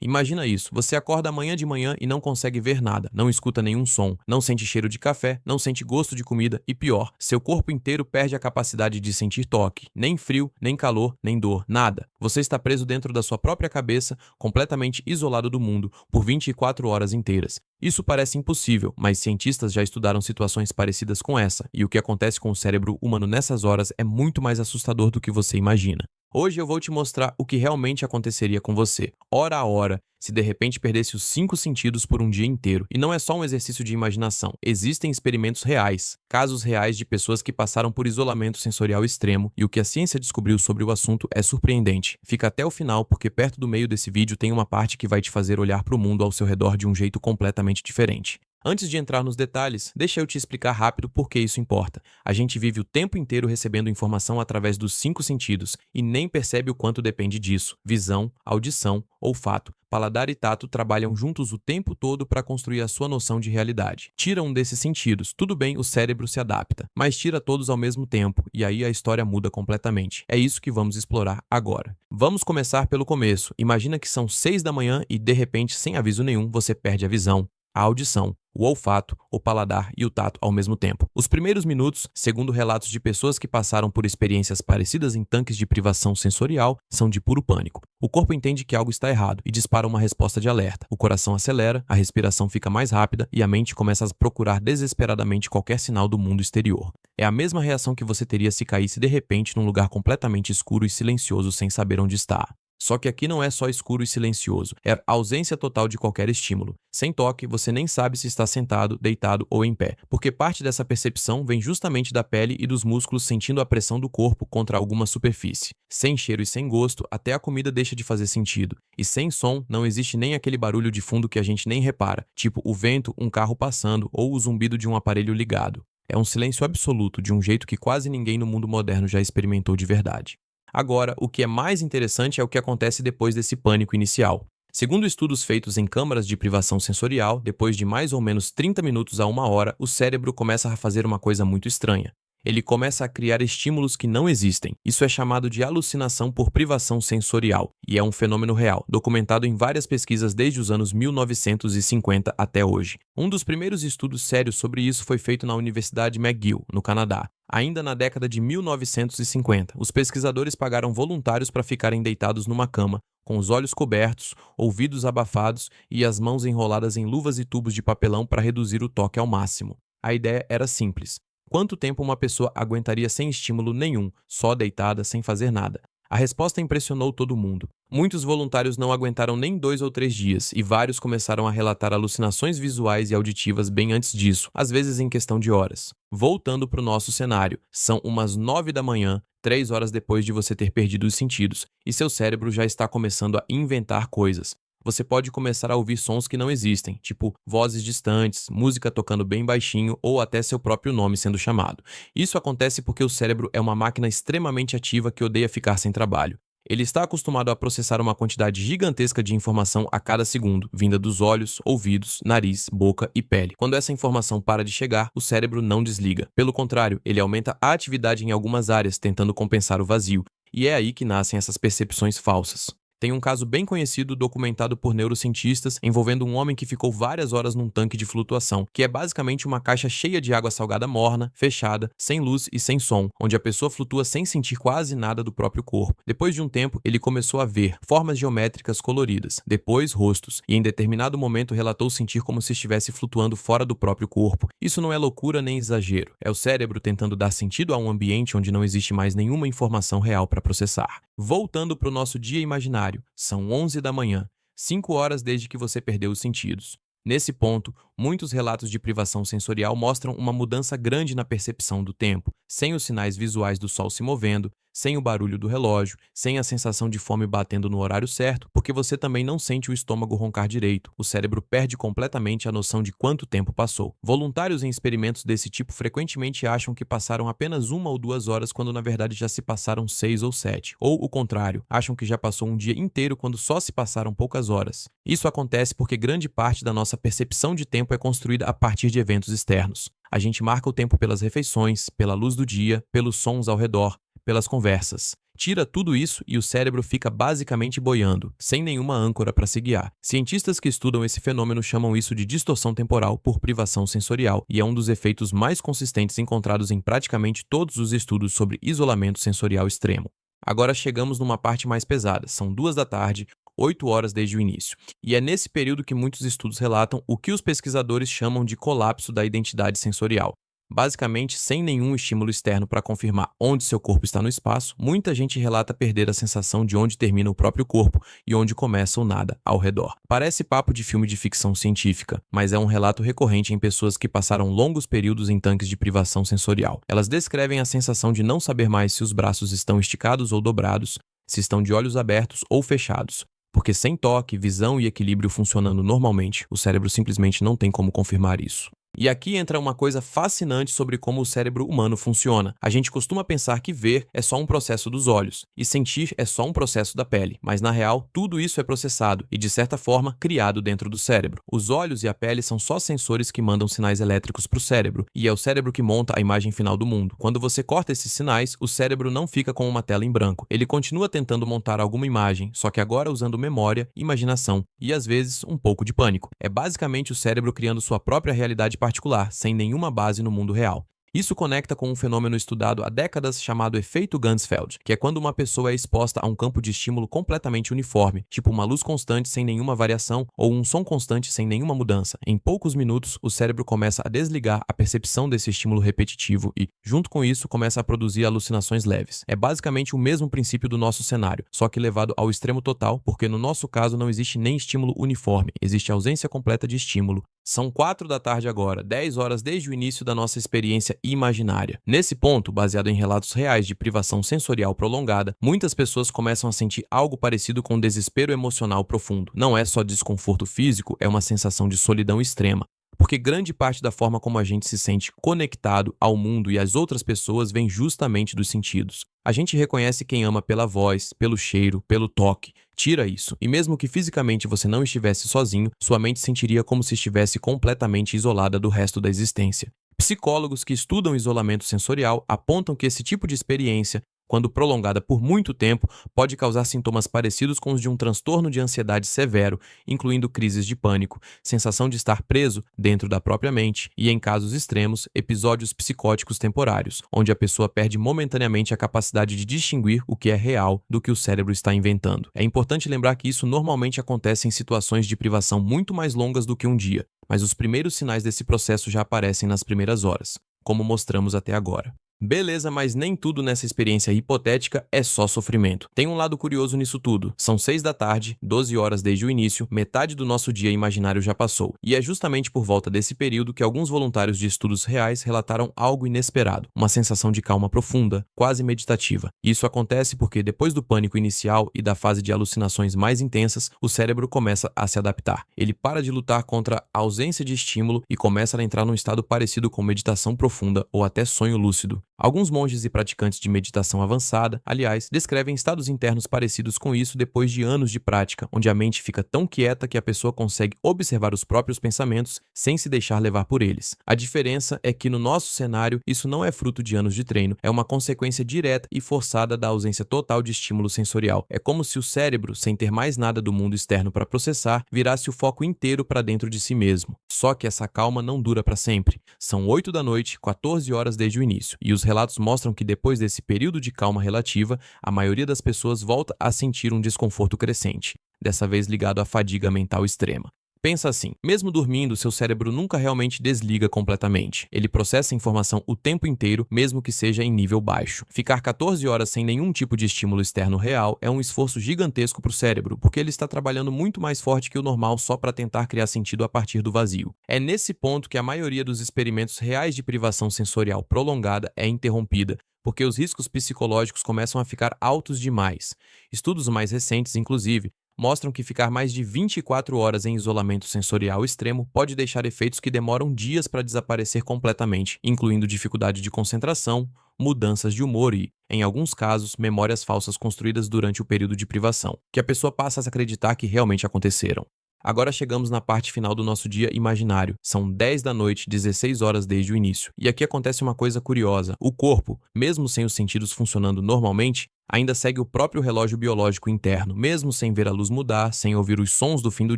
Imagina isso, você acorda amanhã de manhã e não consegue ver nada, não escuta nenhum som, não sente cheiro de café, não sente gosto de comida e pior, seu corpo inteiro perde a capacidade de sentir toque, nem frio, nem calor, nem dor, nada. Você está preso dentro da sua própria cabeça, completamente isolado do mundo, por 24 horas inteiras. Isso parece impossível, mas cientistas já estudaram situações parecidas com essa, e o que acontece com o cérebro humano nessas horas é muito mais assustador do que você imagina. Hoje eu vou te mostrar o que realmente aconteceria com você, hora a hora, se de repente perdesse os 5 sentidos por um dia inteiro. E não é só um exercício de imaginação, existem experimentos reais, casos reais de pessoas que passaram por isolamento sensorial extremo, e o que a ciência descobriu sobre o assunto é surpreendente. Fica até o final, porque perto do meio desse vídeo tem uma parte que vai te fazer olhar para o mundo ao seu redor de um jeito completamente diferente. Antes de entrar nos detalhes, deixa eu te explicar rápido por que isso importa. A gente vive o tempo inteiro recebendo informação através dos 5 sentidos e nem percebe o quanto depende disso. Visão, audição, olfato, paladar e tato trabalham juntos o tempo todo para construir a sua noção de realidade. Tira um desses sentidos, tudo bem, o cérebro se adapta, mas tira todos ao mesmo tempo e aí a história muda completamente. É isso que vamos explorar agora. Vamos começar pelo começo. Imagina que são 6 da manhã e de repente, sem aviso nenhum, você perde a visão, a audição, o olfato, o paladar e o tato ao mesmo tempo. Os primeiros minutos, segundo relatos de pessoas que passaram por experiências parecidas em tanques de privação sensorial, são de puro pânico. O corpo entende que algo está errado e dispara uma resposta de alerta. O coração acelera, a respiração fica mais rápida e a mente começa a procurar desesperadamente qualquer sinal do mundo exterior. É a mesma reação que você teria se caísse de repente num lugar completamente escuro e silencioso sem saber onde está. Só que aqui não é só escuro e silencioso, é ausência total de qualquer estímulo. Sem toque, você nem sabe se está sentado, deitado ou em pé, porque parte dessa percepção vem justamente da pele e dos músculos sentindo a pressão do corpo contra alguma superfície. Sem cheiro e sem gosto, até a comida deixa de fazer sentido. E sem som, não existe nem aquele barulho de fundo que a gente nem repara, tipo o vento, um carro passando ou o zumbido de um aparelho ligado. É um silêncio absoluto, de um jeito que quase ninguém no mundo moderno já experimentou de verdade. Agora, o que é mais interessante é o que acontece depois desse pânico inicial. Segundo estudos feitos em câmaras de privação sensorial, depois de mais ou menos 30 minutos a 1 hora, o cérebro começa a fazer uma coisa muito estranha. Ele começa a criar estímulos que não existem. Isso é chamado de alucinação por privação sensorial, e é um fenômeno real, documentado em várias pesquisas desde os anos 1950 até hoje. Um dos primeiros estudos sérios sobre isso foi feito na Universidade McGill, no Canadá. Ainda na década de 1950, os pesquisadores pagaram voluntários para ficarem deitados numa cama, com os olhos cobertos, ouvidos abafados e as mãos enroladas em luvas e tubos de papelão para reduzir o toque ao máximo. A ideia era simples. Quanto tempo uma pessoa aguentaria sem estímulo nenhum, só deitada, sem fazer nada? A resposta impressionou todo mundo. Muitos voluntários não aguentaram nem 2 ou 3 dias, e vários começaram a relatar alucinações visuais e auditivas bem antes disso, às vezes em questão de horas. Voltando para o nosso cenário, são umas 9 da manhã, 3 horas depois de você ter perdido os sentidos, e seu cérebro já está começando a inventar coisas. Você pode começar a ouvir sons que não existem, tipo vozes distantes, música tocando bem baixinho ou até seu próprio nome sendo chamado. Isso acontece porque o cérebro é uma máquina extremamente ativa que odeia ficar sem trabalho. Ele está acostumado a processar uma quantidade gigantesca de informação a cada segundo, vinda dos olhos, ouvidos, nariz, boca e pele. Quando essa informação para de chegar, o cérebro não desliga. Pelo contrário, ele aumenta a atividade em algumas áreas, tentando compensar o vazio. E é aí que nascem essas percepções falsas. Tem um caso bem conhecido documentado por neurocientistas envolvendo um homem que ficou várias horas num tanque de flutuação, que é basicamente uma caixa cheia de água salgada morna, fechada, sem luz e sem som, onde a pessoa flutua sem sentir quase nada do próprio corpo. Depois de um tempo, ele começou a ver formas geométricas coloridas, depois rostos, e em determinado momento relatou sentir como se estivesse flutuando fora do próprio corpo. Isso não é loucura nem exagero, é o cérebro tentando dar sentido a um ambiente onde não existe mais nenhuma informação real para processar. Voltando para o nosso dia imaginário, são 11 da manhã, 5 horas desde que você perdeu os sentidos. Nesse ponto, muitos relatos de privação sensorial mostram uma mudança grande na percepção do tempo, sem os sinais visuais do sol se movendo, sem o barulho do relógio, sem a sensação de fome batendo no horário certo, porque você também não sente o estômago roncar direito. O cérebro perde completamente a noção de quanto tempo passou. Voluntários em experimentos desse tipo frequentemente acham que passaram apenas 1 ou 2 horas quando na verdade já se passaram 6 ou 7. Ou o contrário, acham que já passou um dia inteiro quando só se passaram poucas horas. Isso acontece porque grande parte da nossa percepção de tempo é construída a partir de eventos externos. A gente marca o tempo pelas refeições, pela luz do dia, pelos sons ao redor, pelas conversas. Tira tudo isso e o cérebro fica basicamente boiando, sem nenhuma âncora para se guiar. Cientistas que estudam esse fenômeno chamam isso de distorção temporal por privação sensorial e é um dos efeitos mais consistentes encontrados em praticamente todos os estudos sobre isolamento sensorial extremo. Agora chegamos numa parte mais pesada, são 2 da tarde, 8 horas desde o início. E é nesse período que muitos estudos relatam o que os pesquisadores chamam de colapso da identidade sensorial. Basicamente, sem nenhum estímulo externo para confirmar onde seu corpo está no espaço, muita gente relata perder a sensação de onde termina o próprio corpo e onde começa o nada ao redor. Parece papo de filme de ficção científica, mas é um relato recorrente em pessoas que passaram longos períodos em tanques de privação sensorial. Elas descrevem a sensação de não saber mais se os braços estão esticados ou dobrados, se estão de olhos abertos ou fechados. Porque sem toque, visão e equilíbrio funcionando normalmente, o cérebro simplesmente não tem como confirmar isso. E aqui entra uma coisa fascinante sobre como o cérebro humano funciona. A gente costuma pensar que ver é só um processo dos olhos e sentir é só um processo da pele, mas na real, tudo isso é processado e, de certa forma, criado dentro do cérebro. Os olhos e a pele são só sensores que mandam sinais elétricos para o cérebro, e é o cérebro que monta a imagem final do mundo. Quando você corta esses sinais, o cérebro não fica com uma tela em branco. Ele continua tentando montar alguma imagem, só que agora usando memória, imaginação e, às vezes, um pouco de pânico. É basicamente o cérebro criando sua própria realidade particular, sem nenhuma base no mundo real. Isso conecta com um fenômeno estudado há décadas chamado efeito Ganzfeld, que é quando uma pessoa é exposta a um campo de estímulo completamente uniforme, tipo uma luz constante sem nenhuma variação ou um som constante sem nenhuma mudança. Em poucos minutos, o cérebro começa a desligar a percepção desse estímulo repetitivo e, junto com isso, começa a produzir alucinações leves. É basicamente o mesmo princípio do nosso cenário, só que levado ao extremo total, porque no nosso caso não existe nem estímulo uniforme, existe ausência completa de estímulo. São 4 da tarde agora, 10 horas desde o início da nossa experiência imaginária. Nesse ponto, baseado em relatos reais de privação sensorial prolongada, muitas pessoas começam a sentir algo parecido com desespero emocional profundo. Não é só desconforto físico, é uma sensação de solidão extrema. Porque grande parte da forma como a gente se sente conectado ao mundo e às outras pessoas vem justamente dos sentidos. A gente reconhece quem ama pela voz, pelo cheiro, pelo toque. Tira isso, e mesmo que fisicamente você não estivesse sozinho, sua mente sentiria como se estivesse completamente isolada do resto da existência. Psicólogos que estudam isolamento sensorial apontam que esse tipo de experiência, quando prolongada por muito tempo, pode causar sintomas parecidos com os de um transtorno de ansiedade severo, incluindo crises de pânico, sensação de estar preso dentro da própria mente e, em casos extremos, episódios psicóticos temporários, onde a pessoa perde momentaneamente a capacidade de distinguir o que é real do que o cérebro está inventando. É importante lembrar que isso normalmente acontece em situações de privação muito mais longas do que um dia, mas os primeiros sinais desse processo já aparecem nas primeiras horas, como mostramos até agora. Beleza, mas nem tudo nessa experiência hipotética é só sofrimento. Tem um lado curioso nisso tudo. São 6 da tarde, 12 horas desde o início, metade do nosso dia imaginário já passou. E é justamente por volta desse período que alguns voluntários de estudos reais relataram algo inesperado, uma sensação de calma profunda, quase meditativa. Isso acontece porque depois do pânico inicial e da fase de alucinações mais intensas, o cérebro começa a se adaptar. Ele para de lutar contra a ausência de estímulo e começa a entrar num estado parecido com meditação profunda ou até sonho lúcido. Alguns monges e praticantes de meditação avançada, aliás, descrevem estados internos parecidos com isso depois de anos de prática, onde a mente fica tão quieta que a pessoa consegue observar os próprios pensamentos sem se deixar levar por eles. A diferença é que no nosso cenário, isso não é fruto de anos de treino, é uma consequência direta e forçada da ausência total de estímulo sensorial. É como se o cérebro, sem ter mais nada do mundo externo para processar, virasse o foco inteiro para dentro de si mesmo. Só que essa calma não dura para sempre. São 8 da noite, 14 horas desde o início, e os relatos mostram que depois desse período de calma relativa, a maioria das pessoas volta a sentir um desconforto crescente, dessa vez ligado à fadiga mental extrema. Pensa assim, mesmo dormindo, seu cérebro nunca realmente desliga completamente. Ele processa a informação o tempo inteiro, mesmo que seja em nível baixo. Ficar 14 horas sem nenhum tipo de estímulo externo real é um esforço gigantesco para o cérebro, porque ele está trabalhando muito mais forte que o normal só para tentar criar sentido a partir do vazio. É nesse ponto que a maioria dos experimentos reais de privação sensorial prolongada é interrompida, porque os riscos psicológicos começam a ficar altos demais. Estudos mais recentes, inclusive, mostram que ficar mais de 24 horas em isolamento sensorial extremo pode deixar efeitos que demoram dias para desaparecer completamente, incluindo dificuldade de concentração, mudanças de humor e, em alguns casos, memórias falsas construídas durante o período de privação, que a pessoa passa a acreditar que realmente aconteceram. Agora chegamos na parte final do nosso dia imaginário. São 10 da noite, 16 horas desde o início. E aqui acontece uma coisa curiosa. O corpo, mesmo sem os sentidos funcionando normalmente, ainda segue o próprio relógio biológico interno. Mesmo sem ver a luz mudar, sem ouvir os sons do fim do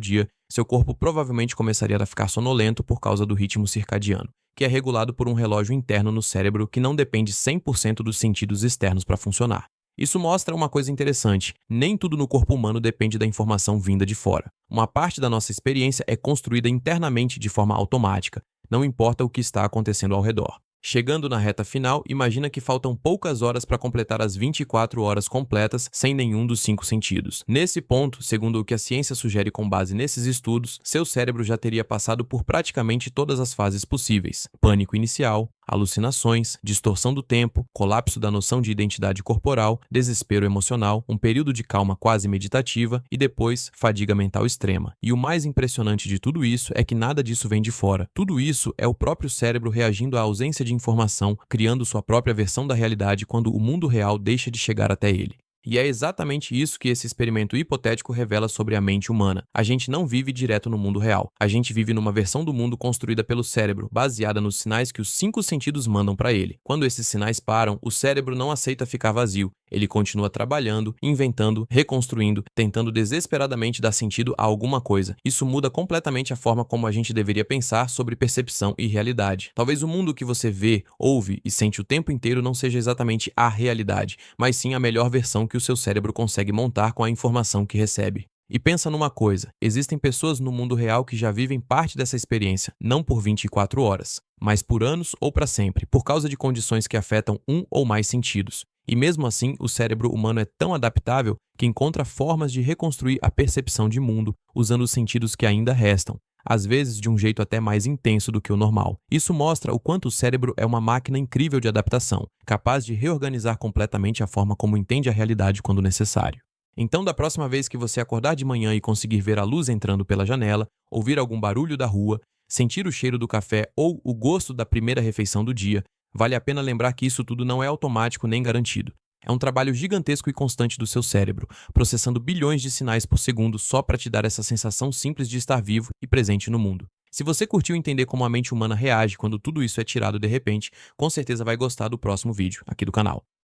dia, seu corpo provavelmente começaria a ficar sonolento por causa do ritmo circadiano, que é regulado por um relógio interno no cérebro que não depende 100% dos sentidos externos para funcionar. Isso mostra uma coisa interessante: nem tudo no corpo humano depende da informação vinda de fora. Uma parte da nossa experiência é construída internamente de forma automática, não importa o que está acontecendo ao redor. Chegando na reta final, imagina que faltam poucas horas para completar as 24 horas completas sem nenhum dos 5 sentidos. Nesse ponto, segundo o que a ciência sugere com base nesses estudos, seu cérebro já teria passado por praticamente todas as fases possíveis: pânico inicial, alucinações, distorção do tempo, colapso da noção de identidade corporal, desespero emocional, um período de calma quase meditativa e depois fadiga mental extrema. E o mais impressionante de tudo isso é que nada disso vem de fora. Tudo isso é o próprio cérebro reagindo à ausência de informação, criando sua própria versão da realidade quando o mundo real deixa de chegar até ele. E é exatamente isso que esse experimento hipotético revela sobre a mente humana. A gente não vive direto no mundo real. A gente vive numa versão do mundo construída pelo cérebro, baseada nos sinais que os 5 sentidos mandam para ele. Quando esses sinais param, o cérebro não aceita ficar vazio. Ele continua trabalhando, inventando, reconstruindo, tentando desesperadamente dar sentido a alguma coisa. Isso muda completamente a forma como a gente deveria pensar sobre percepção e realidade. Talvez o mundo que você vê, ouve e sente o tempo inteiro não seja exatamente a realidade, mas sim a melhor versão que o seu cérebro consegue montar com a informação que recebe. E pensa numa coisa: existem pessoas no mundo real que já vivem parte dessa experiência, não por 24 horas, mas por anos ou para sempre, por causa de condições que afetam um ou mais sentidos. E mesmo assim, o cérebro humano é tão adaptável que encontra formas de reconstruir a percepção de mundo usando os sentidos que ainda restam, às vezes de um jeito até mais intenso do que o normal. Isso mostra o quanto o cérebro é uma máquina incrível de adaptação, capaz de reorganizar completamente a forma como entende a realidade quando necessário. Então, da próxima vez que você acordar de manhã e conseguir ver a luz entrando pela janela, ouvir algum barulho da rua, sentir o cheiro do café ou o gosto da primeira refeição do dia, vale a pena lembrar que isso tudo não é automático nem garantido. É um trabalho gigantesco e constante do seu cérebro, processando bilhões de sinais por segundo só para te dar essa sensação simples de estar vivo e presente no mundo. Se você curtiu entender como a mente humana reage quando tudo isso é tirado de repente, com certeza vai gostar do próximo vídeo aqui do canal.